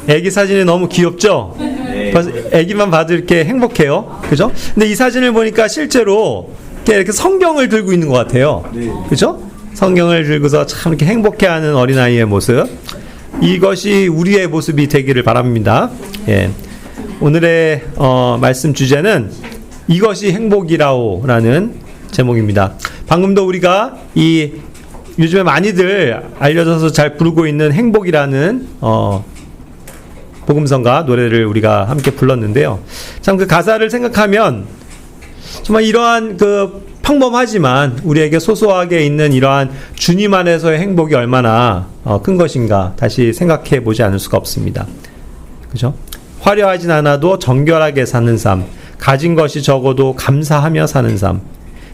애기 사진이 너무 귀엽죠? 벌써 애기만 봐도 이렇게 행복해요. 그죠? 근데 이 사진을 보니까 실제로 이렇게 성경을 들고 있는 것 같아요. 그죠? 성경을 들고서 참 이렇게 행복해하는 어린아이의 모습. 이것이 우리의 모습이 되기를 바랍니다. 예. 오늘의 말씀 주제는 이것이 행복이라오라는 제목입니다. 방금도 우리가 이 요즘에 많이들 알려져서 잘 부르고 있는 행복이라는 복음성가 노래를 우리가 함께 불렀는데요. 참 그 가사를 생각하면 정말 이러한 그 평범하지만 우리에게 소소하게 있는 이러한 주님 안에서의 행복이 얼마나 큰 것인가 다시 생각해 보지 않을 수가 없습니다. 그죠? 화려하진 않아도 정결하게 사는 삶, 가진 것이 적어도 감사하며 사는 삶,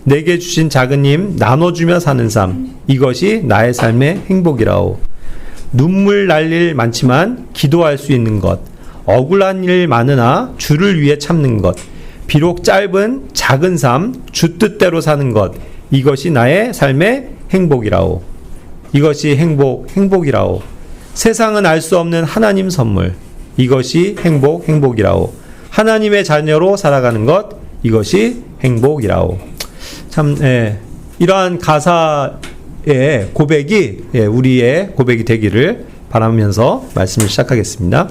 내게 주신 작은 힘 나눠주며 사는 삶, 이것이 나의 삶의 행복이라오. 눈물 날 일 많지만 기도할 수 있는 것, 억울한 일 많으나 주를 위해 참는 것, 비록 짧은 작은 삶, 주 뜻대로 사는 것, 이것이 나의 삶의 행복이라오. 이것이 행복이라오. 세상은 알 수 없는 하나님 선물, 이것이 행복이라오. 하나님의 자녀로 살아가는 것, 이것이 행복이라오. 참, 이러한 가사의 고백이 우리의 고백이 되기를 바라면서 말씀을 시작하겠습니다.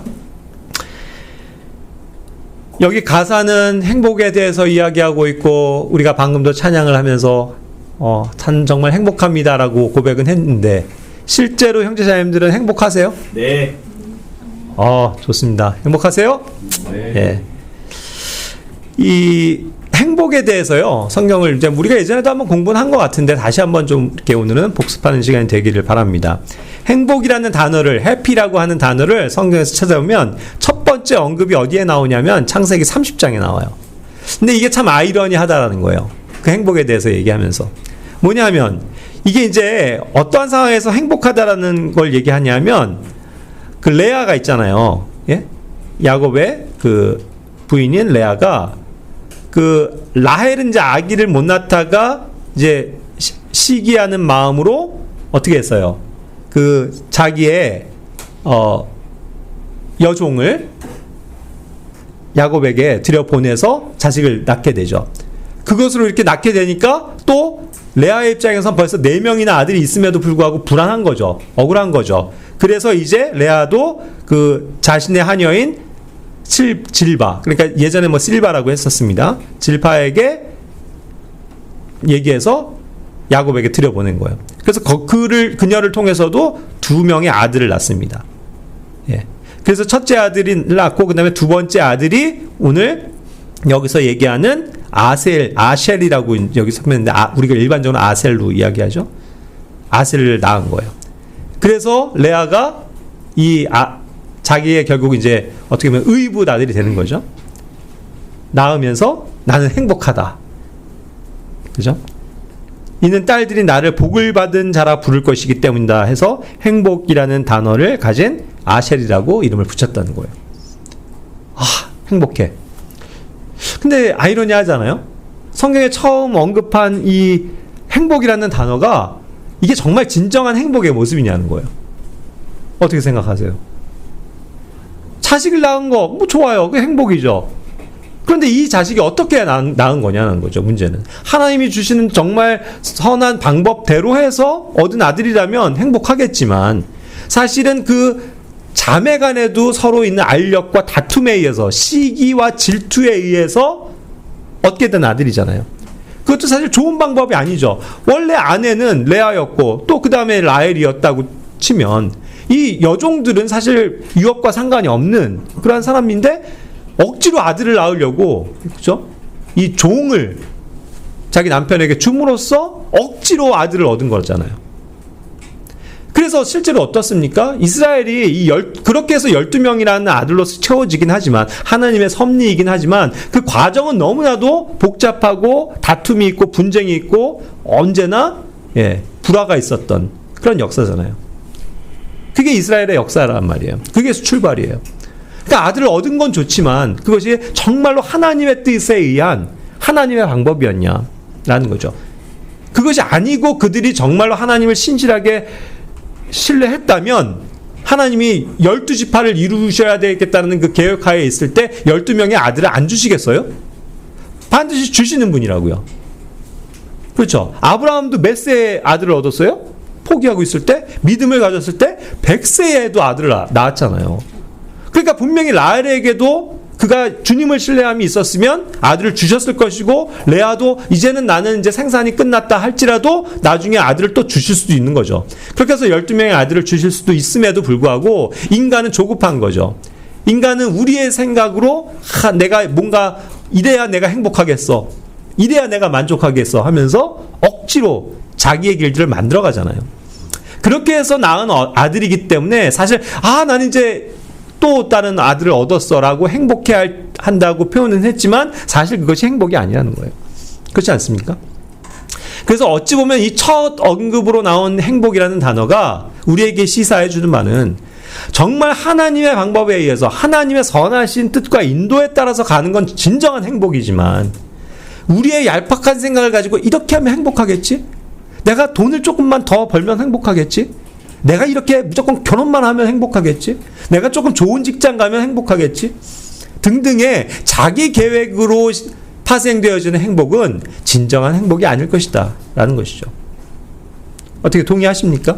여기 가사는 행복에 대해서 이야기하고 있고 우리가 방금도 찬양을 하면서 참 정말 행복합니다라고 고백은 했는데 실제로 형제자매님들은 행복하세요? 네. 좋습니다. 행복하세요? 네. 예. 이 행복에 대해서요, 성경을 이제 우리가 예전에도 한번 공부는 한 것 같은데 다시 한번 좀 이렇게 오늘은 복습하는 시간이 되기를 바랍니다. 행복이라는 단어를, 해피라고 하는 단어를 성경에서 찾아보면 첫 번째 언급이 어디에 나오냐면 창세기 30장에 나와요. 근데 이게 참 아이러니하다라는 거예요. 그 행복에 대해서 얘기하면서. 뭐냐면 이게 이제 어떠한 상황에서 행복하다라는 걸 얘기하냐면 그 레아가 있잖아요. 예? 야곱의 그 부인인 레아가 그 라헬은 이제 아기를 못 낳다가 이제 시기하는 마음으로 어떻게 했어요? 그 자기의 여종을 야곱에게 들여보내서 자식을 낳게 되죠. 그것으로 이렇게 낳게 되니까 또 레아의 입장에서는 벌써 4명이나 아들이 있음에도 불구하고 불안한 거죠. 억울한 거죠. 그래서 이제 레아도 그 자신의 하녀인 질바, 그러니까 예전에 뭐 실바라고 했었습니다. 질파에게 얘기해서 야곱에게 들여보낸 거예요. 그래서 그녀를 통해서도 2명의 아들을 낳습니다. 예. 그래서 첫째 아들이 낳고 그 다음에 두 번째 아들이 오늘 여기서 얘기하는 아셀이라고 여기 설명했는데 우리가 일반적으로 아셀로 이야기하죠. 아셀을 낳은 거예요. 그래서 레아가 자기의 결국 이제 어떻게 보면 의붓 아들이 되는 거죠. 낳으면서 나는 행복하다. 그죠? 이는 딸들이 나를 복을 받은 자라 부를 것이기 때문이다 해서 행복이라는 단어를 가진 아셀이라고 이름을 붙였다는 거예요. 행복해. 근데 아이러니하잖아요. 성경에 처음 언급한 이 행복이라는 단어가 이게 정말 진정한 행복의 모습이냐는 거예요. 어떻게 생각하세요? 자식을 낳은 거 뭐 좋아요. 그게 행복이죠. 그런데 이 자식이 어떻게 낳은 거냐는 거죠. 문제는 하나님이 주시는 정말 선한 방법대로 해서 얻은 아들이라면 행복하겠지만 사실은 그 자매 간에도 서로 있는 알력과 다툼에 의해서 시기와 질투에 의해서 얻게 된 아들이잖아요. 그것도 사실 좋은 방법이 아니죠. 원래 아내는 레아였고 또 그 다음에 라헬이었다고 치면 이 여종들은 사실 유업과 상관이 없는 그러한 사람인데 억지로 아들을 낳으려고, 그죠? 이 종을 자기 남편에게 줌으로써 억지로 아들을 얻은 거잖아요. 그래서 실제로 어떻습니까? 이스라엘이 그렇게 해서 12명이라는 아들로서 채워지긴 하지만 하나님의 섭리이긴 하지만 그 과정은 너무나도 복잡하고 다툼이 있고 분쟁이 있고 언제나 불화가 있었던 그런 역사잖아요. 그게 이스라엘의 역사란 말이에요. 그게 출발이에요. 그러니까 아들을 얻은 건 좋지만 그것이 정말로 하나님의 뜻에 의한 하나님의 방법이었냐라는 거죠. 그것이 아니고 그들이 정말로 하나님을 신실하게 신뢰했다면 하나님이 12지파를 이루셔야 되겠다는 그 계획하에 있을 때 12명의 아들을 안 주시겠어요? 반드시 주시는 분이라고요. 그렇죠. 아브라함도 몇 세에 아들을 얻었어요? 포기하고 있을 때, 믿음을 가졌을 때 100세에도 아들을 낳았잖아요. 그러니까 분명히 라헬에게도 그가 주님을 신뢰함이 있었으면 아들을 주셨을 것이고, 레아도 이제는 나는 이제 생산이 끝났다 할지라도 나중에 아들을 또 주실 수도 있는 거죠. 그렇게 해서 12명의 아들을 주실 수도 있음에도 불구하고 인간은 조급한 거죠. 인간은 우리의 생각으로 내가 뭔가 이래야 내가 행복하겠어, 이래야 내가 만족하겠어 하면서 억지로 자기의 길들을 만들어 가잖아요. 그렇게 해서 낳은 아들이기 때문에 사실 나는 이제 또 다른 아들을 얻었어라고 행복해 한다고 표현은 했지만 사실 그것이 행복이 아니라는 거예요. 그렇지 않습니까? 그래서 어찌 보면 이 첫 언급으로 나온 행복이라는 단어가 우리에게 시사해 주는 바는 정말 하나님의 방법에 의해서 하나님의 선하신 뜻과 인도에 따라서 가는 건 진정한 행복이지만, 우리의 얄팍한 생각을 가지고 이렇게 하면 행복하겠지? 내가 돈을 조금만 더 벌면 행복하겠지? 내가 이렇게 무조건 결혼만 하면 행복하겠지? 내가 조금 좋은 직장 가면 행복하겠지? 등등의 자기 계획으로 파생되어지는 행복은 진정한 행복이 아닐 것이다 라는 것이죠. 어떻게 동의하십니까?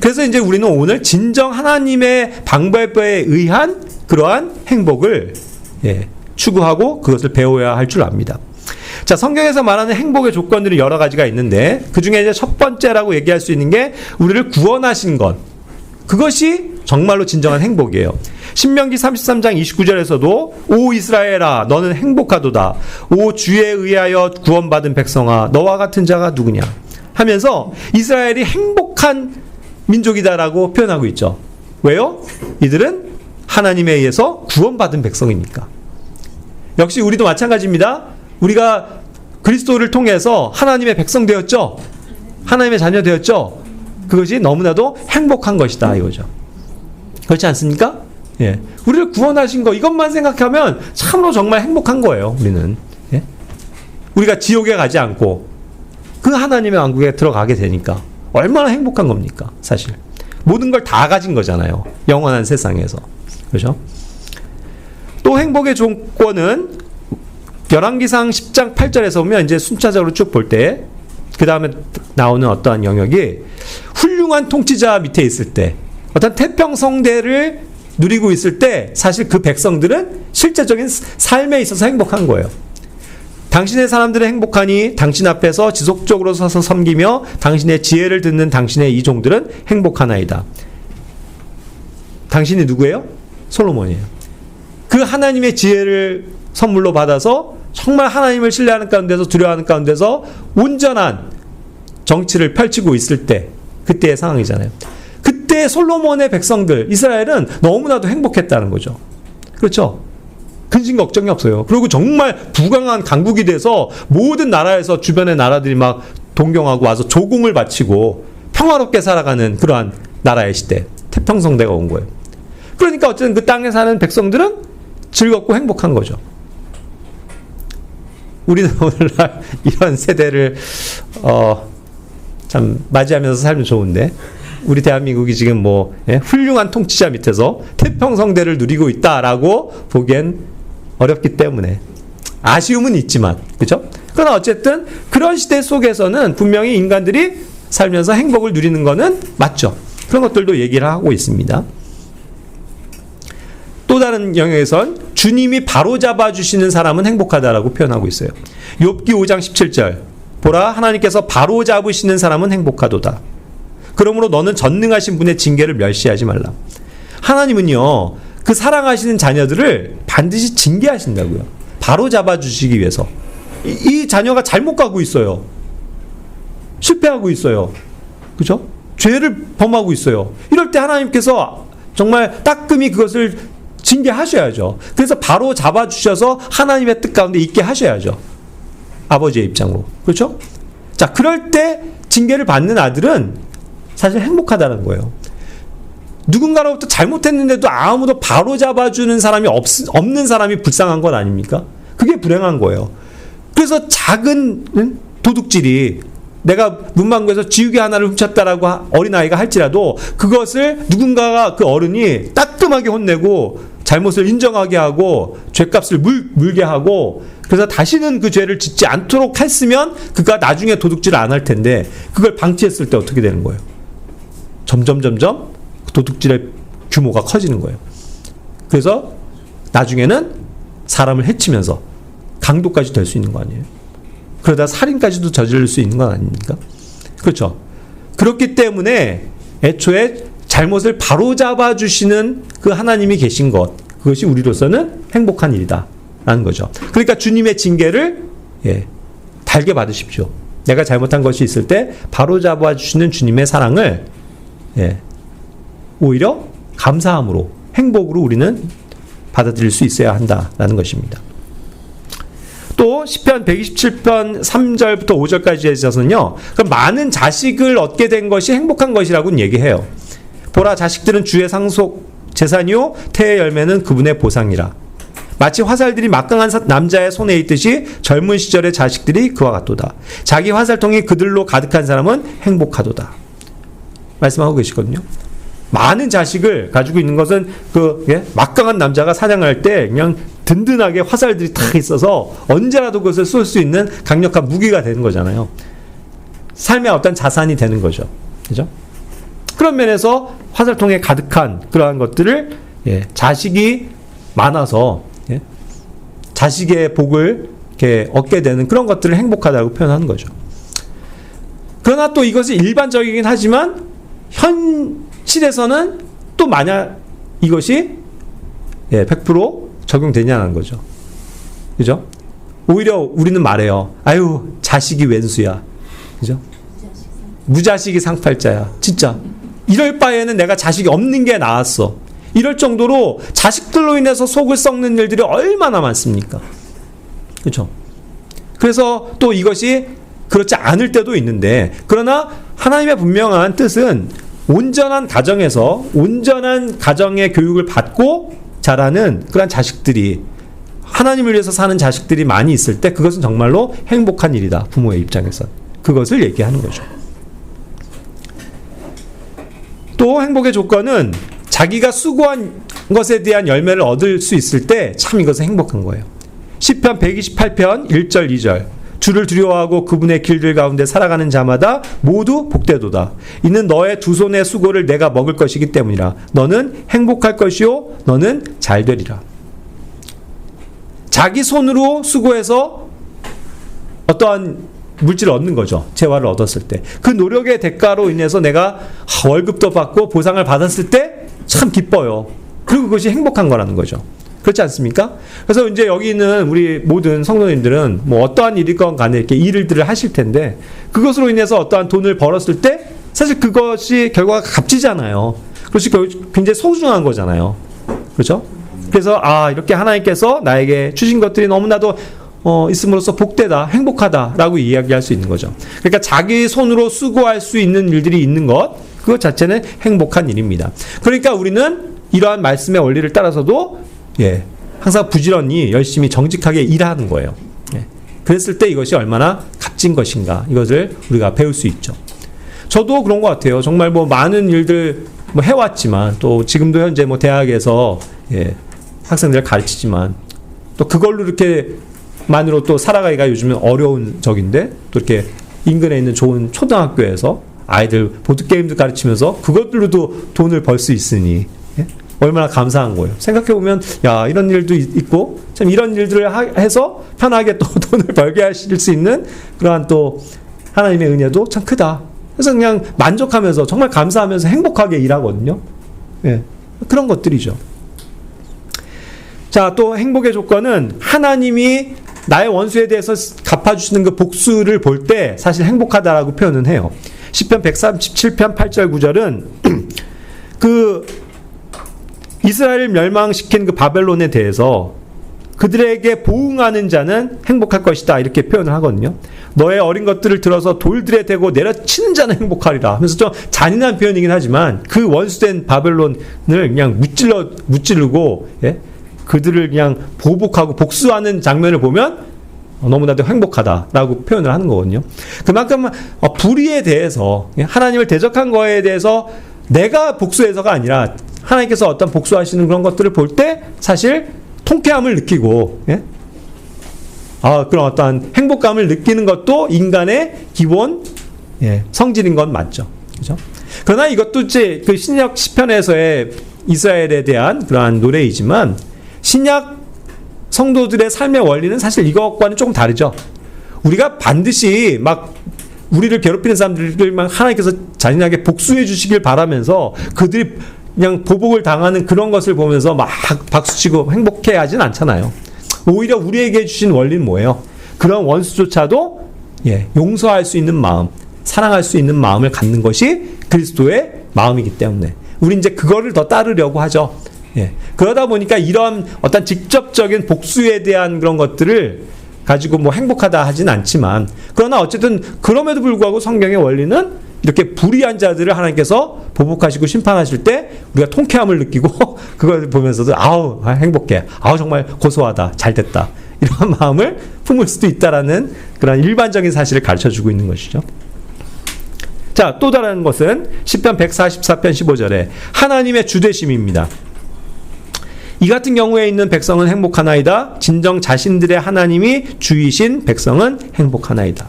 그래서 이제 우리는 오늘 진정 하나님의 방법에 의한 그러한 행복을 추구하고 그것을 배워야 할 줄 압니다. 자, 성경에서 말하는 행복의 조건들이 여러 가지가 있는데, 그 중에 이제 첫 번째라고 얘기할 수 있는 게 우리를 구원하신 것. 그것이 정말로 진정한 행복이에요. 신명기 33장 29절에서도 오 이스라엘아 너는 행복하도다. 오 주에 의하여 구원받은 백성아 너와 같은 자가 누구냐 하면서 이스라엘이 행복한 민족이다라고 표현하고 있죠. 왜요? 이들은 하나님에 의해서 구원받은 백성이니까. 역시 우리도 마찬가지입니다. 우리가 그리스도를 통해서 하나님의 백성 되었죠. 하나님의 자녀 되었죠. 그것이 너무나도 행복한 것이다 이거죠. 그렇지 않습니까? 예. 우리를 구원하신 거 이것만 생각하면 참으로 정말 행복한 거예요. 우리는. 예? 우리가 지옥에 가지 않고 그 하나님의 왕국에 들어가게 되니까 얼마나 행복한 겁니까? 사실 모든 걸 다 가진 거잖아요. 영원한 세상에서. 그렇죠? 또 행복의 조건은 열왕기상 10장 8절에서 보면 이제 순차적으로 쭉 볼 때 그 다음에 나오는 어떠한 영역이 훌륭한 통치자 밑에 있을 때, 어떤 태평성대를 누리고 있을 때 사실 그 백성들은 실제적인 삶에 있어서 행복한 거예요. 당신의 사람들은 행복하니 당신 앞에서 지속적으로 서서 섬기며 당신의 지혜를 듣는 당신의 이 종들은 행복하나이다. 당신이 누구예요? 솔로몬이에요. 그 하나님의 지혜를 선물로 받아서 정말 하나님을 신뢰하는 가운데서 두려워하는 가운데서 온전한 정치를 펼치고 있을 때, 그때의 상황이잖아요. 그때 솔로몬의 백성들 이스라엘은 너무나도 행복했다는 거죠. 그렇죠? 근심 걱정이 없어요. 그리고 정말 부강한 강국이 돼서 모든 나라에서 주변의 나라들이 막 동경하고 와서 조공을 바치고 평화롭게 살아가는 그러한 나라의 시대, 태평성대가 온 거예요. 그러니까 어쨌든 그 땅에 사는 백성들은 즐겁고 행복한 거죠. 우리는 오늘날 이런 세대를 참 맞이하면서 살면 좋은데, 우리 대한민국이 지금 훌륭한 통치자 밑에서 태평성대를 누리고 있다라고 보기엔 어렵기 때문에 아쉬움은 있지만, 그렇죠? 그러나 어쨌든 그런 시대 속에서는 분명히 인간들이 살면서 행복을 누리는 거는 맞죠. 그런 것들도 얘기를 하고 있습니다. 또 다른 영역에선 주님이 바로잡아 주시는 사람은 행복하다라고 표현하고 있어요. 욥기 5장 17절 보라 하나님께서 바로잡으시는 사람은 행복하도다. 그러므로 너는 전능하신 분의 징계를 멸시하지 말라. 하나님은요 그 사랑하시는 자녀들을 반드시 징계하신다고요. 바로잡아 주시기 위해서. 이 자녀가 잘못 가고 있어요. 실패하고 있어요. 그렇죠? 죄를 범하고 있어요. 이럴 때 하나님께서 정말 따끔히 그것을 징계하셔야죠. 그래서 바로 잡아주셔서 하나님의 뜻 가운데 있게 하셔야죠. 아버지의 입장으로. 그렇죠? 자, 그럴 때 징계를 받는 아들은 사실 행복하다는 거예요. 누군가로부터 잘못했는데도 아무도 바로 잡아주는 사람이 없는 사람이 불쌍한 건 아닙니까? 그게 불행한 거예요. 그래서 작은 도둑질이 내가 문방구에서 지우개 하나를 훔쳤다라고 어린아이가 할지라도 그것을 누군가가 그 어른이 따끔하게 혼내고 잘못을 인정하게 하고 죄값을 물게 하고 그래서 다시는 그 죄를 짓지 않도록 했으면 그가 나중에 도둑질을 안 할 텐데 그걸 방치했을 때 어떻게 되는 거예요? 점점 도둑질의 규모가 커지는 거예요. 그래서 나중에는 사람을 해치면서 강도까지 될 수 있는 거 아니에요? 그러다 살인까지도 저지를 수 있는 건 아닙니까? 그렇죠. 그렇기 때문에 애초에 잘못을 바로잡아 주시는 그 하나님이 계신 것, 그것이 우리로서는 행복한 일이다 라는 거죠. 그러니까 주님의 징계를 달게 받으십시오. 내가 잘못한 것이 있을 때 바로잡아 주시는 주님의 사랑을 오히려 감사함으로, 행복으로 우리는 받아들일 수 있어야 한다라는 것입니다. 또 시편 127편 3절부터 5절까지에 있어서는요, 많은 자식을 얻게 된 것이 행복한 것이라고는 얘기해요. 보라, 자식들은 주의 상속 재산이요 태의 열매는 그분의 보상이라. 마치 화살들이 막강한 남자의 손에 있듯이 젊은 시절의 자식들이 그와 같도다. 자기 화살통이 그들로 가득한 사람은 행복하도다. 말씀하고 계시거든요. 많은 자식을 가지고 있는 것은 막강한 남자가 사냥할 때 그냥 든든하게 화살들이 탁 있어서 언제라도 그것을 쏠 수 있는 강력한 무기가 되는 거잖아요. 삶의 어떤 자산이 되는 거죠. 그죠? 그런 면에서 화살통에 가득한 그러한 것들을 자식이 많아서 자식의 복을 이렇게 얻게 되는 그런 것들을 행복하다고 표현하는 거죠. 그러나 또 이것이 일반적이긴 하지만 현실에서는 또 만약 이것이 100% 적용되냐는 거죠. 그죠? 오히려 우리는 말해요. 아유, 자식이 웬수야. 그죠? 무자식이 상팔자야. 진짜. 이럴 바에는 내가 자식이 없는 게 나았어. 이럴 정도로 자식들로 인해서 속을 썩는 일들이 얼마나 많습니까? 그렇죠? 그래서 또 이것이 그렇지 않을 때도 있는데, 그러나 하나님의 분명한 뜻은 온전한 가정에서 온전한 가정의 교육을 받고 자라는 그런 자식들이, 하나님을 위해서 사는 자식들이 많이 있을 때 그것은 정말로 행복한 일이다. 부모의 입장에서 그것을 얘기하는 거죠. 또 행복의 조건은 자기가 수고한 것에 대한 열매를 얻을 수 있을 때 참 이것은 행복한 거예요. 시편 128편 1절 2절 주를 두려워하고 그분의 길들 가운데 살아가는 자마다 모두 복되도다. 이는 너의 두 손의 수고를 내가 먹을 것이기 때문이라. 너는 행복할 것이요 너는 잘 되리라. 자기 손으로 수고해서 어떠한 물질을 얻는 거죠. 재화를 얻었을 때. 그 노력의 대가로 인해서 내가 월급도 받고 보상을 받았을 때 참 기뻐요. 그리고 그것이 행복한 거라는 거죠. 그렇지 않습니까? 그래서 이제 여기 있는 우리 모든 성도님들은 뭐 어떠한 일이건 간에 이렇게 일들을 하실 텐데 그것으로 인해서 어떠한 돈을 벌었을 때 사실 그것이 결과가 값지잖아요. 그것이 굉장히 소중한 거잖아요. 그렇죠? 그래서 이렇게 하나님께서 나에게 주신 것들이 너무나도 있음으로써 복되다, 행복하다라고 이야기할 수 있는 거죠. 그러니까 자기 손으로 수고할 수 있는 일들이 있는 것, 그것 자체는 행복한 일입니다. 그러니까 우리는 이러한 말씀의 원리를 따라서도 항상 부지런히 열심히 정직하게 일하는 거예요. 그랬을 때 이것이 얼마나 값진 것인가, 이것을 우리가 배울 수 있죠. 저도 그런 것 같아요. 정말 뭐 많은 일들 뭐 해왔지만, 또 지금도 현재 뭐 대학에서 학생들을 가르치지만, 또 그걸로 이렇게 만으로 또 살아가기가 요즘은 어려운 적인데, 또 이렇게 인근에 있는 좋은 초등학교에서 아이들 보드게임도 가르치면서 그것들로도 돈을 벌 수 있으니 얼마나 감사한 거예요. 생각해보면 이런 일도 있고 참 이런 일들을 해서 편하게 또 돈을 벌게 하실 수 있는 그러한 또 하나님의 은혜도 참 크다. 그래서 그냥 만족하면서 정말 감사하면서 행복하게 일하거든요. 그런 것들이죠. 자, 또 행복의 조건은 하나님이 나의 원수에 대해서 갚아주시는 그 복수를 볼 때 사실 행복하다라고 표현은 해요. 시편 137편 8절 9절은 그 이스라엘을 멸망시킨 그 바벨론에 대해서 그들에게 보응하는 자는 행복할 것이다, 이렇게 표현을 하거든요. 너의 어린 것들을 들어서 돌들에 대고 내려치는 자는 행복하리라 하면서 좀 잔인한 표현이긴 하지만 그 원수된 바벨론을 그냥 무찌르고 그들을 그냥 보복하고 복수하는 장면을 보면 너무나도 행복하다라고 표현을 하는 거거든요. 그만큼 불의에 대해서, 하나님을 대적한 거에 대해서 내가 복수해서가 아니라 하나님께서 어떤 복수하시는 그런 것들을 볼 때 사실 통쾌함을 느끼고, 그런 어떠한 행복감을 느끼는 것도 인간의 기본 성질인 건 맞죠. 그죠? 그러나 이것도 이제 그 신약 시편에서의 이스라엘에 대한 그러한 노래이지만 신약 성도들의 삶의 원리는 사실 이것과는 조금 다르죠. 우리가 반드시 막 우리를 괴롭히는 사람들만 하나님께서 잔인하게 복수해 주시길 바라면서 그들이 그냥 보복을 당하는 그런 것을 보면서 막 박수치고 행복해 하진 않잖아요. 오히려 우리에게 주신 원리는 뭐예요? 그런 원수조차도 용서할 수 있는 마음, 사랑할 수 있는 마음을 갖는 것이 그리스도의 마음이기 때문에 우리 이제 그거를 더 따르려고 하죠. 그러다 보니까 이런 어떤 직접적인 복수에 대한 그런 것들을 가지고 뭐 행복하다 하진 않지만, 그러나 어쨌든 그럼에도 불구하고 성경의 원리는 이렇게 불의한 자들을 하나님께서 보복하시고 심판하실 때 우리가 통쾌함을 느끼고 그걸 보면서도 행복해, 정말 고소하다, 잘됐다, 이런 마음을 품을 수도 있다라는 그런 일반적인 사실을 가르쳐주고 있는 것이죠. 자, 또 다른 것은 시편 144편 15절에 하나님의 주되심입니다. 이 같은 경우에 있는 백성은 행복하나이다. 진정 자신들의 하나님이 주이신 백성은 행복하나이다.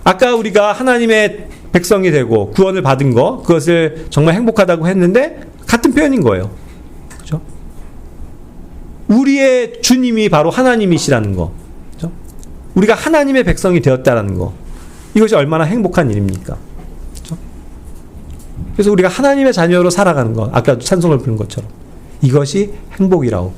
아까 우리가 하나님의 백성이 되고 구원을 받은 거, 그것을 정말 행복하다고 했는데 같은 표현인 거예요. 그렇죠? 우리의 주님이 바로 하나님이시라는 거. 그렇죠? 우리가 하나님의 백성이 되었다라는 거. 이것이 얼마나 행복한 일입니까? 그렇죠? 그래서 우리가 하나님의 자녀로 살아가는 거, 아까 찬송을 부른 것처럼 이것이 행복이라고.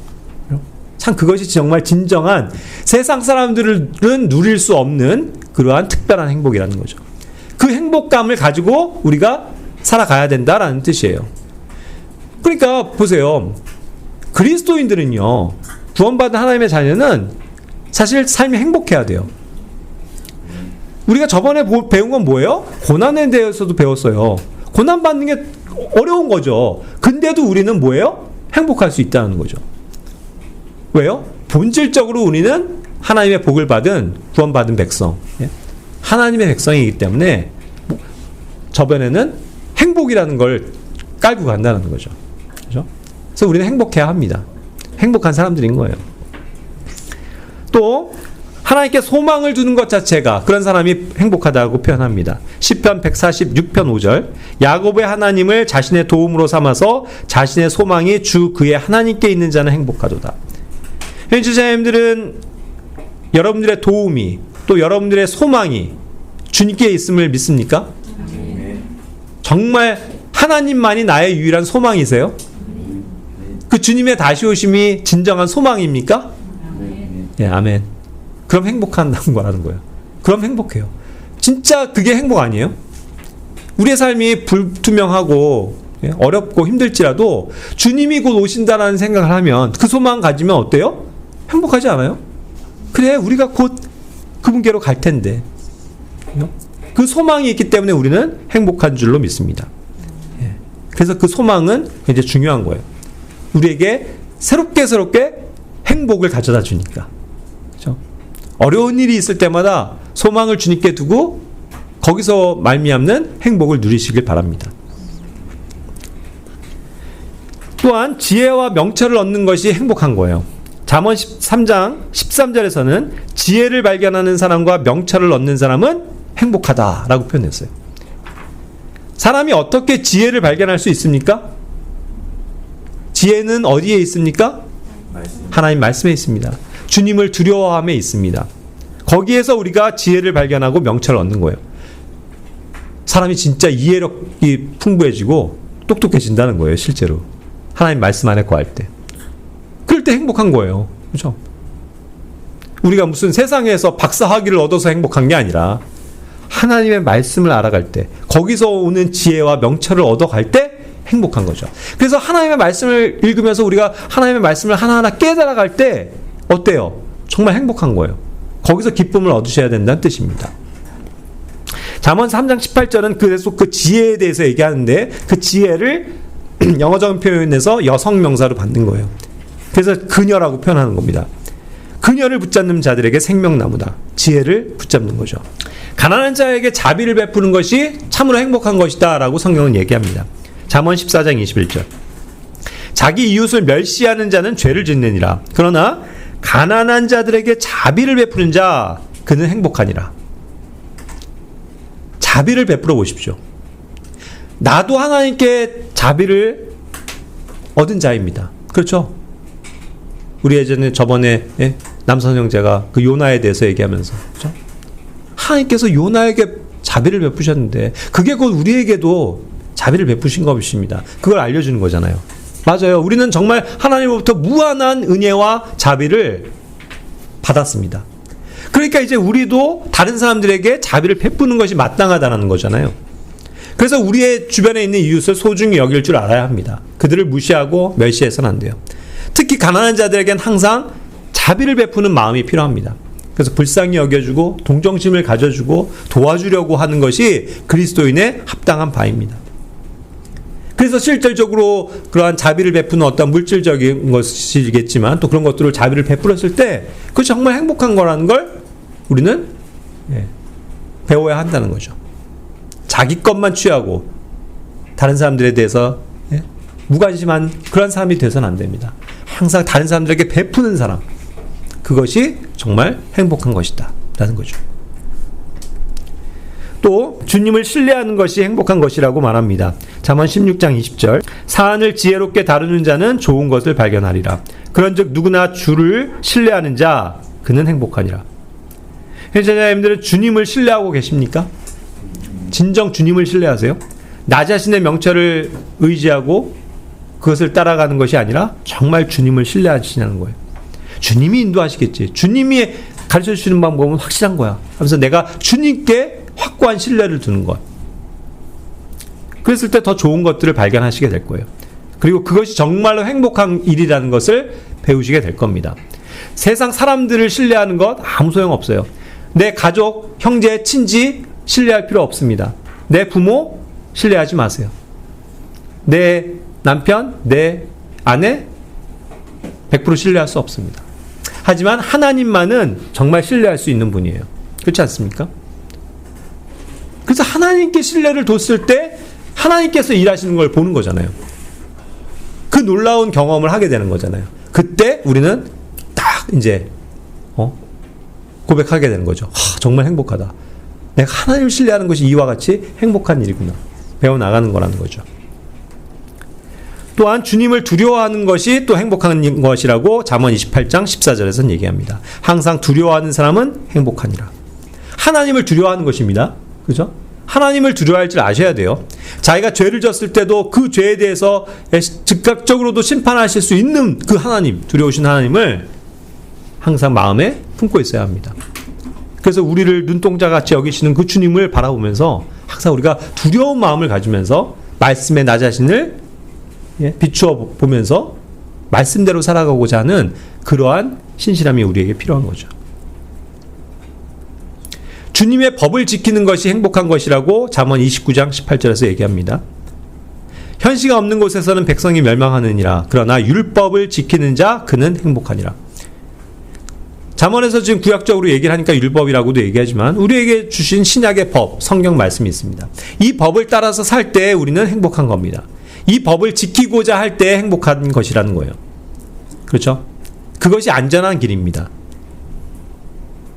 참 그것이 정말 진정한 세상 사람들은 누릴 수 없는 그러한 특별한 행복이라는 거죠. 그 행복감을 가지고 우리가 살아가야 된다라는 뜻이에요. 그러니까 보세요. 그리스도인들은요, 구원받은 하나님의 자녀는 사실 삶이 행복해야 돼요. 우리가 저번에 배운 건 뭐예요? 고난에 대해서도 배웠어요. 고난받는 게 어려운 거죠. 근데도 우리는 뭐예요? 행복할 수 있다는 거죠. 왜요? 본질적으로 우리는 하나님의 복을 받은 구원받은 백성, 하나님의 백성이기 때문에 저번에는 행복이라는 걸 깔고 간다는 거죠. 그렇죠? 그래서 우리는 행복해야 합니다. 행복한 사람들인 거예요. 또 하나님께 소망을 두는 것 자체가 그런 사람이 행복하다고 표현합니다. 시편 146편 5절, 야곱의 하나님을 자신의 도움으로 삼아서 자신의 소망이 주 그의 하나님께 있는 자는 행복하도다. 지자님들은 여러분들의 도움이, 또 여러분들의 소망이 주님께 있음을 믿습니까? 정말 하나님만이 나의 유일한 소망이세요? 그 주님의 다시 오심이 진정한 소망입니까? 아멘. 그럼 행복한다는 거라는 거예요. 그럼 행복해요. 진짜 그게 행복 아니에요? 우리의 삶이 불투명하고 어렵고 힘들지라도 주님이 곧 오신다라는 생각을 하면, 그 소망 가지면 어때요? 행복하지 않아요? 그래, 우리가 곧 그분께로 갈 텐데. 그 소망이 있기 때문에 우리는 행복한 줄로 믿습니다. 그래서 그 소망은 굉장히 중요한 거예요. 우리에게 새롭게 행복을 가져다 주니까. 그렇죠? 어려운 일이 있을 때마다 소망을 주님께 두고 거기서 말미암는 행복을 누리시길 바랍니다. 또한 지혜와 명철을 얻는 것이 행복한 거예요. 잠언 13장 13절에서는 지혜를 발견하는 사람과 명철을 얻는 사람은 행복하다라고 표현했어요. 사람이 어떻게 지혜를 발견할 수 있습니까? 지혜는 어디에 있습니까? 하나님 말씀에 있습니다. 주님을 두려워함에 있습니다. 거기에서 우리가 지혜를 발견하고 명철을 얻는 거예요. 사람이 진짜 이해력이 풍부해지고 똑똑해진다는 거예요, 실제로. 하나님 말씀 안에 거할 때. 그럴 때 행복한 거예요. 그렇죠? 우리가 무슨 세상에서 박사학위를 얻어서 행복한 게 아니라 하나님의 말씀을 알아갈 때, 거기서 오는 지혜와 명철을 얻어갈 때 행복한 거죠. 그래서 하나님의 말씀을 읽으면서 우리가 하나님의 말씀을 하나하나 깨달아갈 때 어때요? 정말 행복한 거예요. 거기서 기쁨을 얻으셔야 된다는 뜻입니다. 잠언 3장 18절은 그래서 그 지혜에 대해서 얘기하는데, 그 지혜를 영어적인 표현에서 여성 명사로 받는 거예요. 그래서 그녀라고 표현하는 겁니다. 그녀를 붙잡는 자들에게 생명나무다. 지혜를 붙잡는 거죠. 가난한 자에게 자비를 베푸는 것이 참으로 행복한 것이다 라고 성경은 얘기합니다. 잠언 14장 21절. 자기 이웃을 멸시하는 자는 죄를 짓느니라. 그러나 가난한 자들에게 자비를 베푸는 자 그는 행복하니라. 자비를 베풀어 보십시오. 나도 하나님께 자비를 얻은 자입니다. 그렇죠? 우리 예전에 저번에 남선 형제가 그 요나에 대해서 얘기하면서 그렇죠? 하나님께서 요나에게 자비를 베푸셨는데 그게 곧 우리에게도 자비를 베푸신 것입니다. 그걸 알려주는 거잖아요. 맞아요. 우리는 정말 하나님으로부터 무한한 은혜와 자비를 받았습니다. 그러니까 이제 우리도 다른 사람들에게 자비를 베푸는 것이 마땅하다는 거잖아요. 그래서 우리의 주변에 있는 이웃을 소중히 여길 줄 알아야 합니다. 그들을 무시하고 멸시해서는 안 돼요. 특히 가난한 자들에겐 항상 자비를 베푸는 마음이 필요합니다. 그래서 불쌍히 여겨주고 동정심을 가져주고 도와주려고 하는 것이 그리스도인의 합당한 바입니다. 그래서 실질적으로 그러한 자비를 베푸는 어떤 물질적인 것이겠지만 또 그런 것들을 자비를 베풀었을 때 그것이 정말 행복한 거라는 걸 우리는 배워야 한다는 거죠. 자기 것만 취하고 다른 사람들에 대해서 무관심한 그런 사람이 되서는 안 됩니다. 항상 다른 사람들에게 베푸는 사람, 그것이 정말 행복한 것이다 라는 거죠. 또 주님을 신뢰하는 것이 행복한 것이라고 말합니다. 잠언 16장 20절. 사안을 지혜롭게 다루는 자는 좋은 것을 발견하리라. 그런즉 누구나 주를 신뢰하는 자 그는 행복하니라. 현자님들은 주님을 신뢰하고 계십니까? 진정 주님을 신뢰하세요? 나 자신의 명철을 의지하고 그것을 따라가는 것이 아니라 정말 주님을 신뢰하시냐는 거예요. 주님이 인도하시겠지. 주님이 가르쳐 주시는 방법은 확실한 거야. 하면서 내가 주님께 확고한 신뢰를 두는 것. 그랬을 때 더 좋은 것들을 발견하시게 될 거예요. 그리고 그것이 정말로 행복한 일이라는 것을 배우시게 될 겁니다. 세상 사람들을 신뢰하는 것 아무 소용없어요. 내 가족, 형제, 친지 신뢰할 필요 없습니다. 내 부모 신뢰하지 마세요. 내 남편, 내 아내 100% 신뢰할 수 없습니다. 하지만 하나님만은 정말 신뢰할 수 있는 분이에요. 그렇지 않습니까? 그래서 하나님께 신뢰를 뒀을 때 하나님께서 일하시는 걸 보는 거잖아요. 그 놀라운 경험을 하게 되는 거잖아요. 그때 우리는 딱 이제 고백하게 되는 거죠. 정말 행복하다. 내가 하나님을 신뢰하는 것이 이와 같이 행복한 일이구나. 배워나가는 거라는 거죠. 또한 주님을 두려워하는 것이 또 행복한 것이라고 잠언 28장 14절에서는 얘기합니다. 항상 두려워하는 사람은 행복하니라. 하나님을 두려워하는 것입니다. 그죠? 하나님을 두려워할 줄 아셔야 돼요. 자기가 죄를 졌을 때도 그 죄에 대해서 즉각적으로도 심판하실 수 있는 그 하나님, 두려우신 하나님을 항상 마음에 품고 있어야 합니다. 그래서 우리를 눈동자같이 여기시는 그 주님을 바라보면서 항상 우리가 두려운 마음을 가지면서 말씀에 나 자신을 비추어 보면서 말씀대로 살아가고자 하는 그러한 신실함이 우리에게 필요한 거죠. 주님의 법을 지키는 것이 행복한 것이라고 잠언 29장 18절에서 얘기합니다. 현시가 없는 곳에서는 백성이 멸망하느니라. 그러나 율법을 지키는 자 그는 행복하니라. 잠언에서 지금 구약적으로 얘기를 하니까 율법이라고도 얘기하지만 우리에게 주신 신약의 법, 성경 말씀이 있습니다. 이 법을 따라서 살 때 우리는 행복한 겁니다. 이 법을 지키고자 할 때 행복한 것이라는 거예요. 그렇죠? 그것이 안전한 길입니다.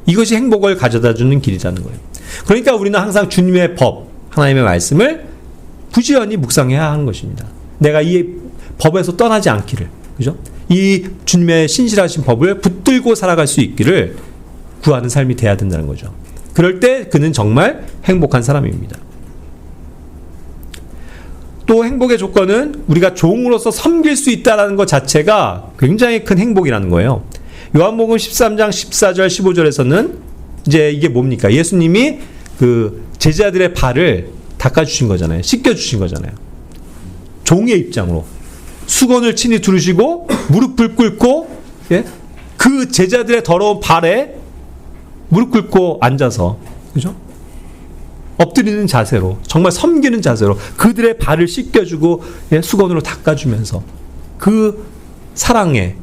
이것이 행복을 가져다주는 길이라는 거예요. 그러니까 우리는 항상 주님의 법, 하나님의 말씀을 부지런히 묵상해야 하는 것입니다. 내가 이 법에서 떠나지 않기를, 그죠? 이 주님의 신실하신 법을 붙들고 살아갈 수 있기를 구하는 삶이 돼야 된다는 거죠. 그럴 때 그는 정말 행복한 사람입니다. 또 행복의 조건은 우리가 종으로서 섬길 수 있다는 것 자체가 굉장히 큰 행복이라는 거예요. 요한복음 13장 14절 15절에서는 이제 이게 뭡니까? 예수님이 그 제자들의 발을 닦아주신 거잖아요. 씻겨주신 거잖아요. 종의 입장으로 수건을 친히 두르시고 무릎을 꿇고 그 제자들의 더러운 발에 무릎 꿇고 앉아서, 그죠? 엎드리는 자세로, 정말 섬기는 자세로 그들의 발을 씻겨주고 수건으로 닦아주면서 그 사랑의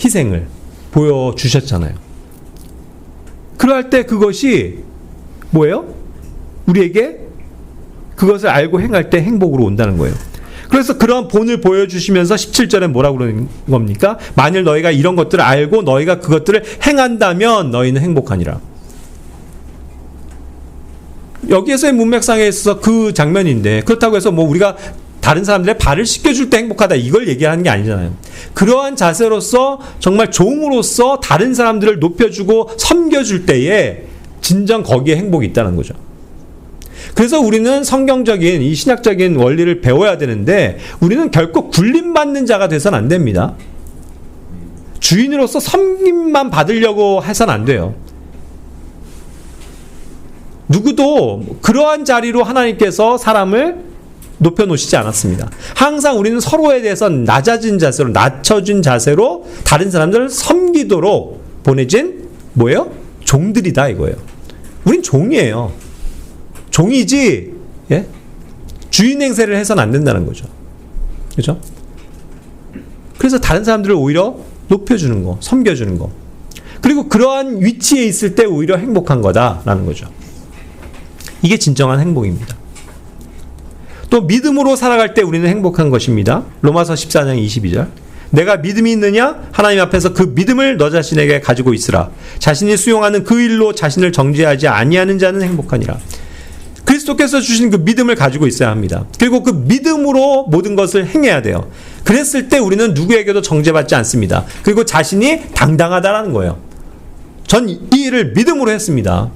희생을 보여주셨잖아요. 그럴 때 그것이 뭐예요? 우리에게 그것을 알고 행할 때 행복으로 온다는 거예요. 그래서 그런 본을 보여주시면서 17절에 뭐라고 그러는 겁니까? 만일 너희가 이런 것들을 알고 너희가 그것들을 행한다면 너희는 행복하니라. 여기에서의 문맥상에 있어서 그 장면인데, 그렇다고 해서 뭐 우리가 다른 사람들의 발을 씻겨줄 때 행복하다 이걸 얘기하는 게 아니잖아요. 그러한 자세로서 정말 종으로서 다른 사람들을 높여주고 섬겨줄 때에 진정 거기에 행복이 있다는 거죠. 그래서 우리는 성경적인 이 신약적인 원리를 배워야 되는데, 우리는 결코 굴림받는 자가 돼서는 안 됩니다. 주인으로서 섬김만 받으려고 해서는 안 돼요. 누구도 그러한 자리로 하나님께서 사람을 높여놓으시지 않았습니다. 항상 우리는 서로에 대해서 낮아진 자세로, 낮춰진 자세로 다른 사람들을 섬기도록 보내진 뭐예요? 종들이다 이거예요. 우린 종이에요. 종이지, 예? 주인 행세를 해서는 안 된다는 거죠. 그렇죠? 그래서 다른 사람들을 오히려 높여주는 거, 섬겨주는 거. 그리고 그러한 위치에 있을 때 오히려 행복한 거다라는 거죠. 이게 진정한 행복입니다. 또 믿음으로 살아갈 때 우리는 행복한 것입니다. 로마서 14장 22절. 내가 믿음이 있느냐? 하나님 앞에서 그 믿음을 너 자신에게 가지고 있으라. 자신이 수용하는 그 일로 자신을 정죄하지 아니하는 자는 행복하니라. 그리스도께서 주신 그 믿음을 가지고 있어야 합니다. 그리고 그 믿음으로 모든 것을 행해야 돼요. 그랬을 때 우리는 누구에게도 정죄받지 않습니다. 그리고 자신이 당당하다라는 거예요. 전 이 일을 믿음으로 했습니다.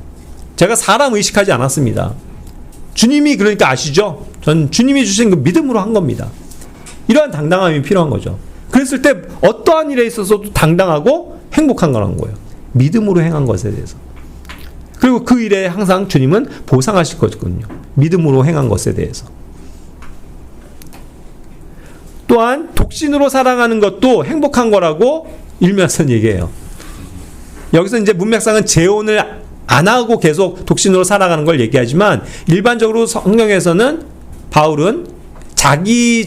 제가 사람 의식하지 않았습니다. 주님이 그러니까 아시죠? 전 주님이 주신 그 믿음으로 한 겁니다. 이러한 당당함이 필요한 거죠. 그랬을 때 어떠한 일에 있어서도 당당하고 행복한 거라는 거예요. 믿음으로 행한 것에 대해서. 그리고 그 일에 항상 주님은 보상하실 거거든요. 믿음으로 행한 것에 대해서. 또한 독신으로 살아가는 것도 행복한 거라고 일면서 얘기해요. 여기서 이제 문맥상은 재혼을 안 하고 계속 독신으로 살아가는 걸 얘기하지만, 일반적으로 성경에서는 바울은 자기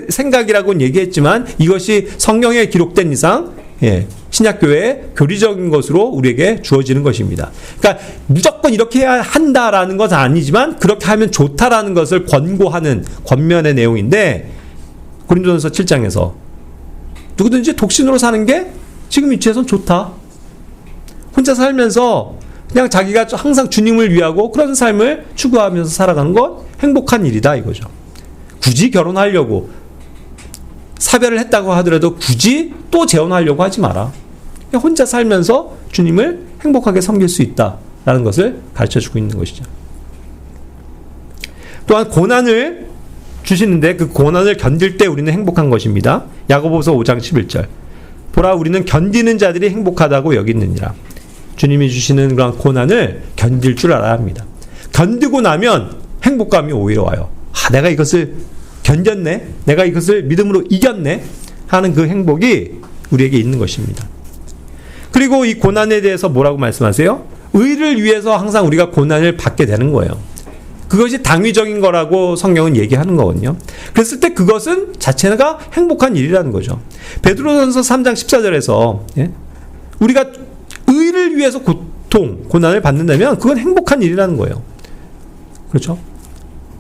생각이라고는 얘기했지만 이것이 성경에 기록된 이상 신약교회의 교리적인 것으로 우리에게 주어지는 것입니다. 그러니까 무조건 이렇게 해야 한다라는 것은 아니지만 그렇게 하면 좋다라는 것을 권고하는 권면의 내용인데, 고린도전서 7장에서 누구든지 독신으로 사는 게 지금 위치에선 좋다. 혼자 살면서 그냥 자기가 항상 주님을 위하고 그런 삶을 추구하면서 살아가는 것 행복한 일이다 이거죠. 굳이 결혼하려고 사별을 했다고 하더라도 굳이 또 재혼하려고 하지 마라. 그냥 혼자 살면서 주님을 행복하게 섬길 수 있다라는 것을 가르쳐주고 있는 것이죠. 또한 고난을 주시는데 그 고난을 견딜 때 우리는 행복한 것입니다. 야고보서 5장 11절. 보라, 우리는 견디는 자들이 행복하다고 여기느니라. 주님이 주시는 그런 고난을 견딜 줄 알아야 합니다. 견디고 나면 행복감이 오히려 와요. 내가 이것을 견뎠네, 내가 이것을 믿음으로 이겼네 하는 그 행복이 우리에게 있는 것입니다. 그리고 이 고난에 대해서 뭐라고 말씀하세요? 의를 위해서 항상 우리가 고난을 받게 되는 거예요. 그것이 당위적인 거라고 성경은 얘기하는 거거든요. 그랬을 때 그것은 자체가 행복한 일이라는 거죠. 베드로전서 3장 14절에서 우리가 의를 위해서 고난을 받는다면 그건 행복한 일이라는 거예요. 그렇죠?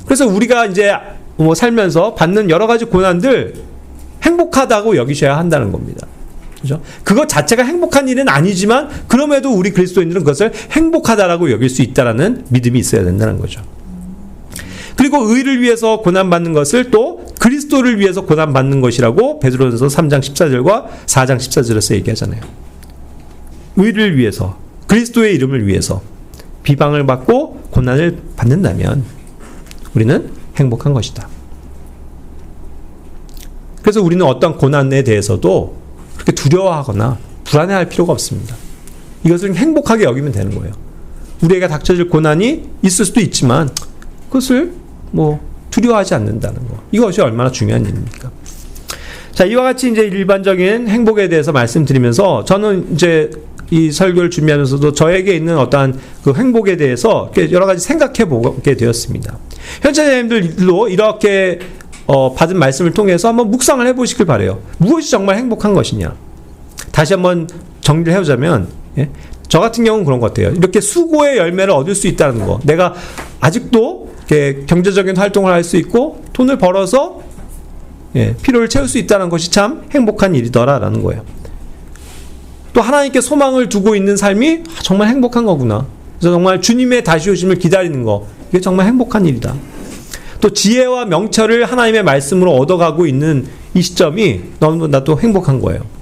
그래서 우리가 이제 살면서 받는 여러 가지 고난들 행복하다고 여기셔야 한다는 겁니다. 그렇죠? 그것 자체가 행복한 일은 아니지만 그럼에도 우리 그리스도인들은 그것을 행복하다라고 여길 수 있다라는 믿음이 있어야 된다는 거죠. 그리고 의를 위해서 고난받는 것을 또 그리스도를 위해서 고난받는 것이라고 베드로전서 3장 14절과 4장 14절에서 얘기하잖아요. 의를 위해서, 그리스도의 이름을 위해서 비방을 받고 고난을 받는다면 우리는 행복한 것이다. 그래서 우리는 어떤 고난에 대해서도 그렇게 두려워하거나 불안해할 필요가 없습니다. 이것을 행복하게 여기면 되는 거예요. 우리에게 닥쳐질 고난이 있을 수도 있지만 그것을 두려워하지 않는다는 거. 이것이 얼마나 중요한 일입니까? 자, 이와 같이 이제 일반적인 행복에 대해서 말씀드리면서 저는 이제 이 설교를 준비하면서도 저에게 있는 어떠한 그 행복에 대해서 여러 가지 생각해 보게 되었습니다. 현장자님들로 이렇게 받은 말씀을 통해서 한번 묵상을 해보시길 바라요. 무엇이 정말 행복한 것이냐? 다시 한번 정리를 해보자면, 예? 저 같은 경우는 그런 것 같아요. 이렇게 수고의 열매를 얻을 수 있다는 거. 내가 아직도 이렇게 경제적인 활동을 할 수 있고 돈을 벌어서 예, 필요를 채울 수 있다는 것이 참 행복한 일이더라라는 거예요. 또 하나님께 소망을 두고 있는 삶이 정말 행복한 거구나. 그래서 정말 주님의 다시 오심을 기다리는 거, 이게 정말 행복한 일이다. 또 지혜와 명철을 하나님의 말씀으로 얻어가고 있는 이 시점이 너무나도 행복한 거예요.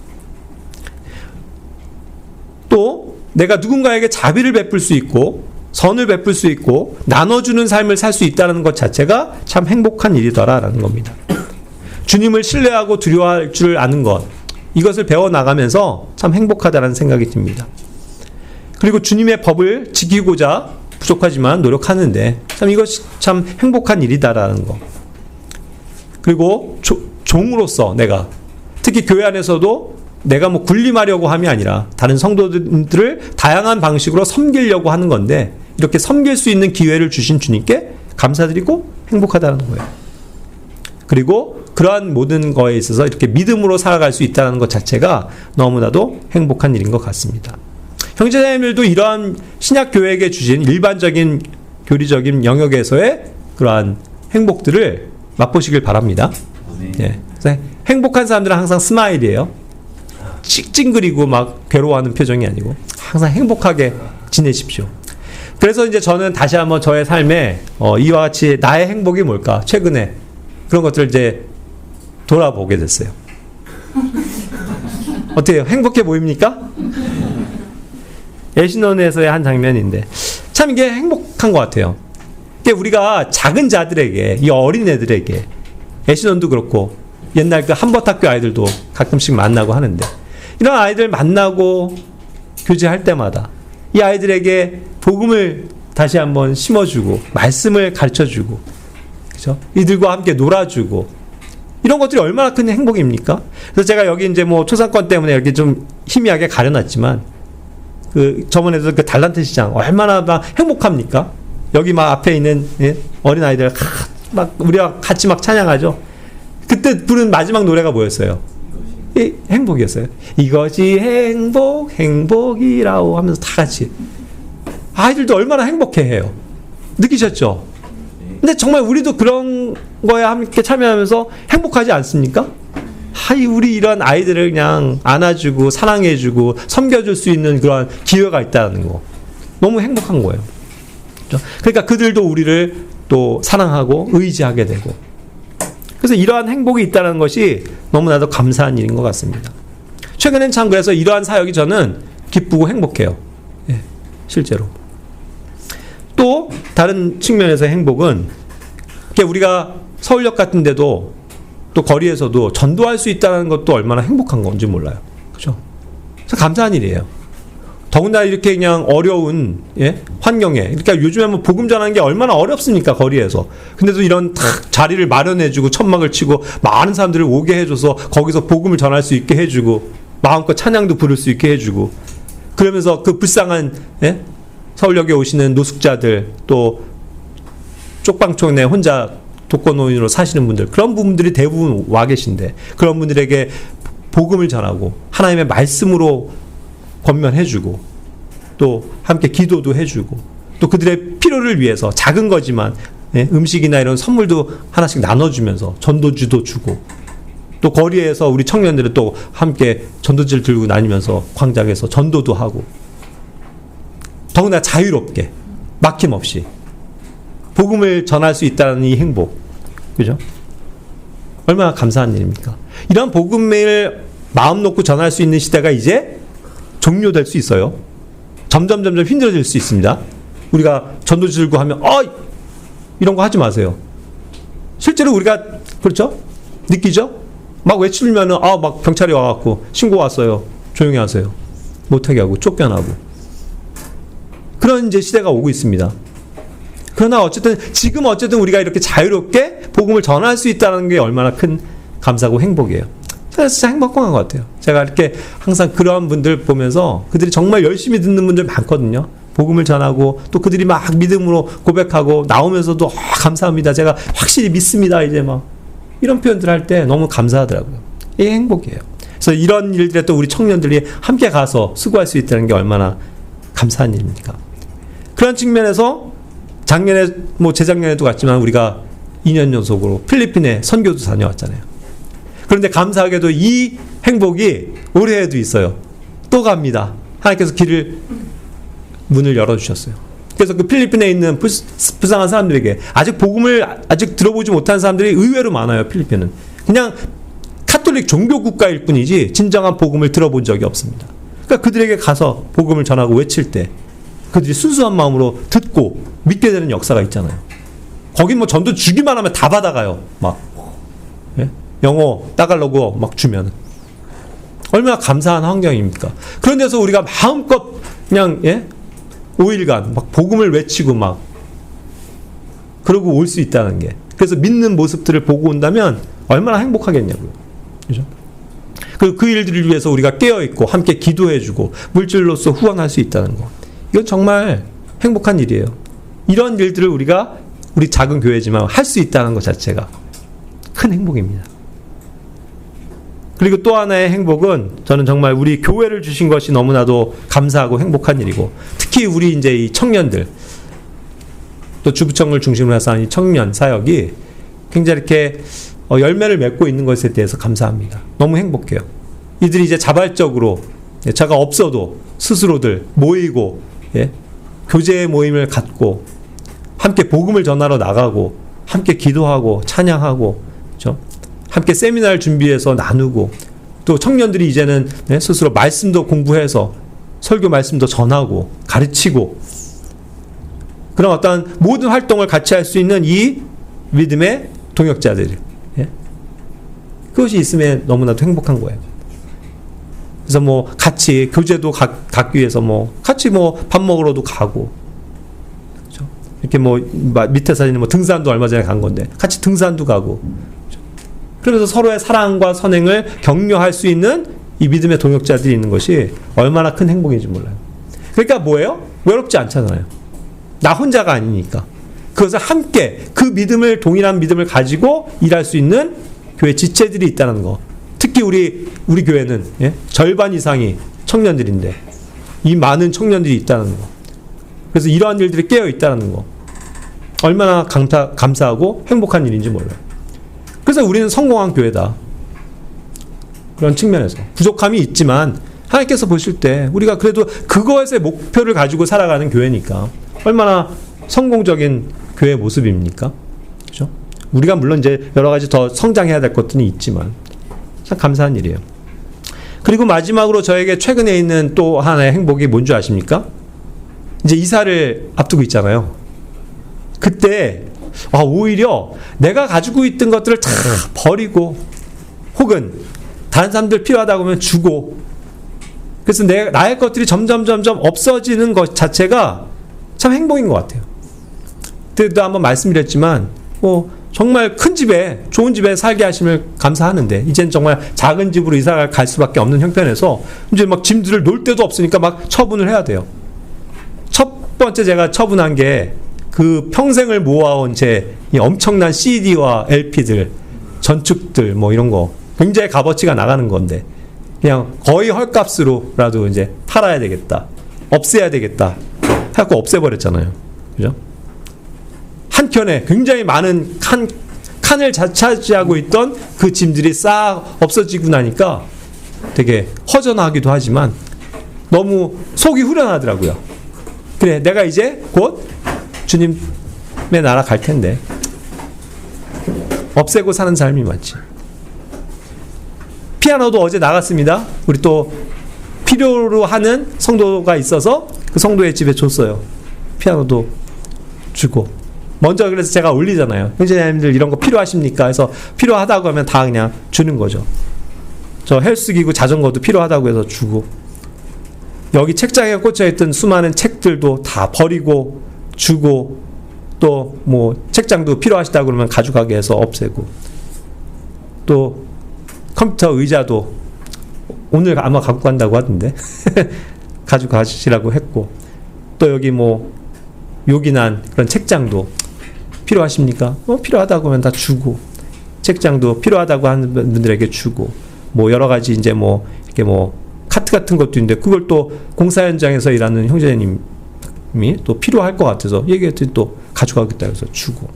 또 내가 누군가에게 자비를 베풀 수 있고 선을 베풀 수 있고 나눠주는 삶을 살 수 있다는 것 자체가 참 행복한 일이더라라는 겁니다. 주님을 신뢰하고 두려워할 줄 아는 것, 이것을 배워나가면서 참 행복하다는 생각이 듭니다. 그리고 주님의 법을 지키고자 부족하지만 노력하는데 참 이것이 참 행복한 일이다라는 거. 그리고 종으로서 내가 특히 교회 안에서도 내가 뭐 군림하려고 함이 아니라 다른 성도들을 다양한 방식으로 섬기려고 하는 건데 이렇게 섬길 수 있는 기회를 주신 주님께 감사드리고 행복하다는 거예요. 그리고 그러한 모든 거에 있어서 이렇게 믿음으로 살아갈 수 있다는 것 자체가 너무나도 행복한 일인 것 같습니다. 형제자매들도 이러한 신약교회에게 주신 일반적인 교리적인 영역에서의 그러한 행복들을 맛보시길 바랍니다. 네. 행복한 사람들은 항상 스마일이에요. 찡찡그리고 막 괴로워하는 표정이 아니고 항상 행복하게 지내십시오. 그래서 이제 저는 다시 한번 저의 삶에 이와 같이 나의 행복이 뭘까? 최근에 그런 것들을 이제 돌아보게 됐어요. 어때요? 행복해 보입니까? 애신론에서의 한 장면인데 참 이게 행복한 것 같아요. 이게 우리가 작은 자들에게, 이 어린애들에게, 애신론도 그렇고 옛날 그 한버탁교 아이들도 가끔씩 만나고 하는데 이런 아이들 만나고 교제할 때마다 이 아이들에게 복음을 다시 한번 심어주고 말씀을 가르쳐주고, 그죠? 이들과 함께 놀아주고, 이런 것들이 얼마나 큰 행복입니까? 그래서 제가 여기 이제 뭐 초상권 때문에 이렇게 좀 희미하게 가려놨지만, 그 저번에도 그 달란트 시장 얼마나 막 행복합니까? 여기 막 앞에 있는 어린 아이들 막 우리가 같이 막 찬양하죠. 그때 부른 마지막 노래가 뭐였어요? 행복이었어요. 이것이 행복이라고 하면서 다 같이. 아이들도 얼마나 행복해해요. 느끼셨죠? 근데 정말 우리도 그런 거에 함께 참여하면서 행복하지 않습니까? 우리 이런 아이들을 그냥 안아주고 사랑해주고 섬겨줄 수 있는 그런 기회가 있다는 거, 너무 행복한 거예요. 그러니까 그들도 우리를 또 사랑하고 의지하게 되고, 그래서 이러한 행복이 있다는 것이 너무나도 감사한 일인 것 같습니다. 최근엔 참 그래서 이러한 사역이 저는 기쁘고 행복해요. 예, 실제로. 또 다른 측면에서 행복은 우리가 서울역 같은 데도 또 거리에서도 전도할 수 있다는 것도 얼마나 행복한 건지 몰라요. 그죠? 그래서 감사한 일이에요. 더군다나 이렇게 그냥 어려운 환경에, 그러니까 요즘에 뭐 복음 전하는 게 얼마나 어렵습니까, 거리에서. 근데도 이런 자리를 마련해주고 천막을 치고 많은 사람들을 오게 해줘서 거기서 복음을 전할 수 있게 해주고 마음껏 찬양도 부를 수 있게 해주고, 그러면서 그 불쌍한 서울역에 오시는 노숙자들, 또 쪽방촌에 혼자 독거노인으로 사시는 분들, 그런 분들이 대부분 와 계신데 그런 분들에게 복음을 전하고 하나님의 말씀으로 권면해주고 또 함께 기도도 해주고 또 그들의 필요를 위해서 작은 거지만 음식이나 이런 선물도 하나씩 나눠주면서 전도주도 주고, 또 거리에서 우리 청년들은 또 함께 전도지를 들고 다니면서 광장에서 전도도 하고, 더구나 자유롭게 막힘없이 복음을 전할 수 있다는 이 행복, 그죠? 얼마나 감사한 일입니까? 이런 복음을 마음 놓고 전할 수 있는 시대가 이제 종료될 수 있어요. 점점 힘들어질 수 있습니다. 우리가 전도지 들고 하면 이런 거 하지 마세요. 실제로 우리가 그렇죠? 느끼죠? 막 외치면은 막 경찰이 와갖고 신고 왔어요. 조용히 하세요. 못하게 하고 쫓겨나고. 그런 이제 시대가 오고 있습니다. 그러나 지금 어쨌든 우리가 이렇게 자유롭게 복음을 전할 수 있다는 게 얼마나 큰 감사고 행복이에요. 그래서 진짜 행복한 것 같아요. 제가 이렇게 항상 그런 분들 보면서 그들이 정말 열심히 듣는 분들 많거든요. 복음을 전하고 또 그들이 막 믿음으로 고백하고 나오면서도 감사합니다. 제가 확실히 믿습니다. 이제 막 이런 표현들 할 때 너무 감사하더라고요. 이게 행복이에요. 그래서 이런 일들에 또 우리 청년들이 함께 가서 수고할 수 있다는 게 얼마나 감사한 일입니까? 그런 측면에서 작년에 뭐 재작년에도 갔지만 우리가 2년 연속으로 필리핀에 선교도 다녀왔잖아요. 그런데 감사하게도 이 행복이 올해에도 있어요. 또 갑니다. 하나님께서 문을 열어주셨어요. 그래서 그 필리핀에 있는 불쌍한 사람들에게 아직 복음을 아직 들어보지 못한 사람들이 의외로 많아요. 필리핀은 그냥 카톨릭 종교 국가일 뿐이지 진정한 복음을 들어본 적이 없습니다. 그러니까 그들에게 가서 복음을 전하고 외칠 때 그들이 순수한 마음으로 듣고 믿게 되는 역사가 있잖아요. 거긴 뭐 전도 주기만 하면 다 받아가요. 막 예? 영어 따갈로그 막 주면 얼마나 감사한 환경입니까? 그런 데서 우리가 마음껏 그냥 5일간 막 복음을 외치고 막 그러고 올 수 있다는 게, 그래서 믿는 모습들을 보고 온다면 얼마나 행복하겠냐고요. 그죠? 그 일들을 위해서 우리가 깨어있고 함께 기도해주고 물질로서 후원할 수 있다는 거, 이건 정말 행복한 일이에요. 이런 일들을 우리가 우리 작은 교회지만 할 수 있다는 것 자체가 큰 행복입니다. 그리고 또 하나의 행복은 저는 정말 우리 교회를 주신 것이 너무나도 감사하고 행복한 일이고, 특히 우리 이제 이 청년들, 또 주부청을 중심으로 해서 하는 이 청년 사역이 굉장히 이렇게 열매를 맺고 있는 것에 대해서 감사합니다. 너무 행복해요. 이들이 이제 자발적으로 제가 없어도 스스로들 모이고 교제 모임을 갖고 함께 복음을 전하러 나가고 함께 기도하고 찬양하고, 그렇죠? 함께 세미나를 준비해서 나누고, 또 청년들이 이제는 스스로 말씀도 공부해서 설교 말씀도 전하고 가르치고, 그런 어떤 모든 활동을 같이 할 수 있는 이 믿음의 동역자들, 그것이 있으면 너무나도 행복한 거예요. 그래서 뭐 같이 교제도 갖기 위해서 뭐 같이 뭐 밥 먹으러도 가고, 그렇죠? 이렇게 뭐 밑에 사진은 뭐 등산도 얼마 전에 간 건데 같이 등산도 가고, 그렇죠? 그러면서 서로의 사랑과 선행을 격려할 수 있는 이 믿음의 동역자들이 있는 것이 얼마나 큰 행복인지 몰라요. 그러니까 뭐예요? 외롭지 않잖아요. 나 혼자가 아니니까. 그것을 함께 그 믿음을, 동일한 믿음을 가지고 일할 수 있는 교회 지체들이 있다는 거. 특히 우리 교회는 절반 이상이 청년들인데 이 많은 청년들이 있다는 거. 그래서 이러한 일들이 깨어 있다는 거, 얼마나 감사하고 행복한 일인지 몰라요. 그래서 우리는 성공한 교회다. 그런 측면에서 부족함이 있지만 하나님께서 보실 때 우리가 그래도 그것의 목표를 가지고 살아가는 교회니까 얼마나 성공적인 교회 모습입니까? 그렇죠? 우리가 물론 이제 여러 가지 더 성장해야 될 것들이 있지만 참 감사한 일이에요. 그리고 마지막으로 저에게 최근에 있는 또 하나의 행복이 뭔지 아십니까? 이제 이사를 앞두고 있잖아요. 그때 오히려 내가 가지고 있던 것들을 다 버리고, 혹은 다른 사람들 필요하다고 하면 주고, 그래서 나의 것들이 점점 없어지는 것 자체가 참 행복인 것 같아요. 그때도 한번 말씀드렸지만 정말 큰 집에, 좋은 집에 살게 하심을 감사하는데, 이젠 정말 작은 집으로 이사를 갈 수밖에 없는 형편에서 이제 막 짐들을 놓을 데도 없으니까 막 처분을 해야 돼요. 첫 번째 제가 처분한 게 그 평생을 모아온 제 엄청난 CD와 LP들, 전축들 뭐 이런 거 굉장히 값어치가 나가는 건데 그냥 거의 헐값으로라도 이제 팔아야 되겠다, 없애야 되겠다 해갖고 없애버렸잖아요. 그죠? 한 켠에 굉장히 많은 칸을 차지하고 있던 그 짐들이 싹 없어지고 나니까 되게 허전하기도 하지만 너무 속이 후련하더라고요. 그래, 내가 이제 곧 주님의 나라 갈 텐데 없애고 사는 삶이 맞지. 피아노도 어제 나갔습니다. 우리 또 필요로 하는 성도가 있어서 그 성도의 집에 줬어요. 피아노도 주고. 먼저 그래서 제가 올리잖아요. 형제자매님들 이런 거 필요하십니까? 해서 필요하다고 하면 다 그냥 주는 거죠. 저 헬스기구 자전거도 필요하다고 해서 주고, 여기 책장에 꽂혀있던 수많은 책들도 다 버리고 주고, 또 뭐 책장도 필요하시다고 그러면 가져가게 해서 없애고, 또 컴퓨터 의자도 오늘 아마 갖고 간다고 하던데 가져가시라고 했고, 또 여기 뭐 요긴한 그런 책장도 필요하십니까? 필요하다고 하면 다 주고, 책장도 필요하다고 하는 분들에게 주고, 뭐 여러 가지 이제 뭐 이렇게 뭐 카트 같은 것도 있는데 그걸 또 공사 현장에서 일하는 형제님이 또 필요할 것 같아서 얘기했더니 또 가져가겠다 해서 주고,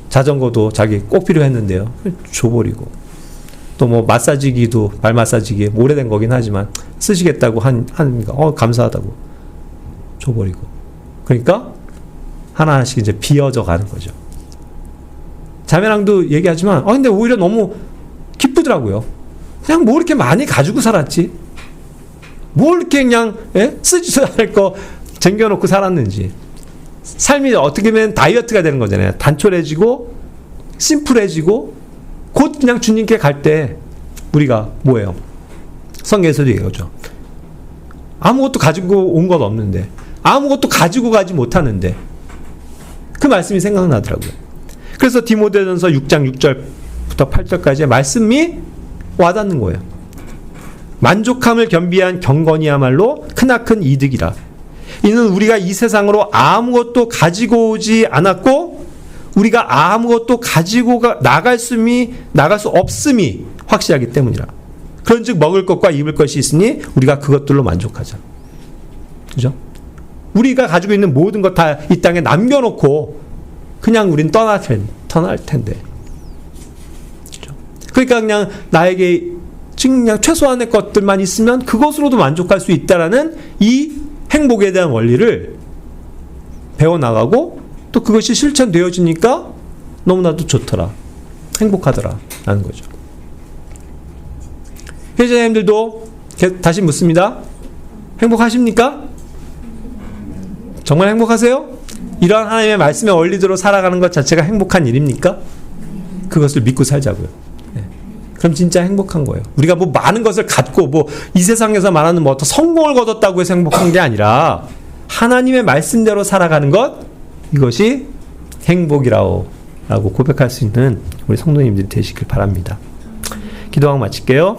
자전거도 자기 꼭 필요했는데요, 줘버리고, 또 뭐 마사지기도 발 마사지기 오래된 거긴 하지만 쓰시겠다고 하니까 감사하다고 줘버리고. 그러니까 하나하나씩 이제 비어져 가는 거죠. 자매랑도 얘기하지만 근데 오히려 너무 기쁘더라고요. 그냥 뭐 이렇게 많이 가지고 살았지, 뭘 이렇게 그냥 쓰지도 않을 거 쟁겨놓고 살았는지. 삶이 어떻게 보면 다이어트가 되는 거잖아요. 단촐해지고 심플해지고 곧 그냥 주님께 갈 때 우리가 뭐예요? 성경에서도 얘기하죠. 아무것도 가지고 온 것 없는데, 아무것도 가지고 가지 못하는데, 그 말씀이 생각나더라고요. 그래서 디모데전서 6장 6절부터 8절까지의 말씀이 와닿는 거예요. 만족함을 겸비한 경건이야말로 크나큰 이득이라. 이는 우리가 이 세상으로 아무것도 가지고 오지 않았고 우리가 아무것도 가지고 나갈 수 없음이 확실하기 때문이라. 그런즉 먹을 것과 입을 것이 있으니 우리가 그것들로 만족하자. 그죠? 우리가 가지고 있는 모든 것 다 이 땅에 남겨놓고 그냥 우린 떠날 텐데. 그죠? 그러니까 그냥 나에게 지금 그냥 최소한의 것들만 있으면 그것으로도 만족할 수 있다라는 이 행복에 대한 원리를 배워나가고 또 그것이 실천되어지니까 너무나도 좋더라, 행복하더라 라는 거죠. 회장님들도 다시 묻습니다. 행복하십니까? 정말 행복하세요? 이러한 하나님의 말씀의 원리대로 살아가는 것 자체가 행복한 일입니까? 그것을 믿고 살자고요. 그럼 진짜 행복한 거예요. 우리가 뭐 많은 것을 갖고 뭐 이 세상에서 말하는 뭐 어떤 성공을 거뒀다고 해서 행복한 게 아니라 하나님의 말씀대로 살아가는 것, 이것이 행복이라고 고백할 수 있는 우리 성도님들이 되시길 바랍니다. 기도하고 마칠게요.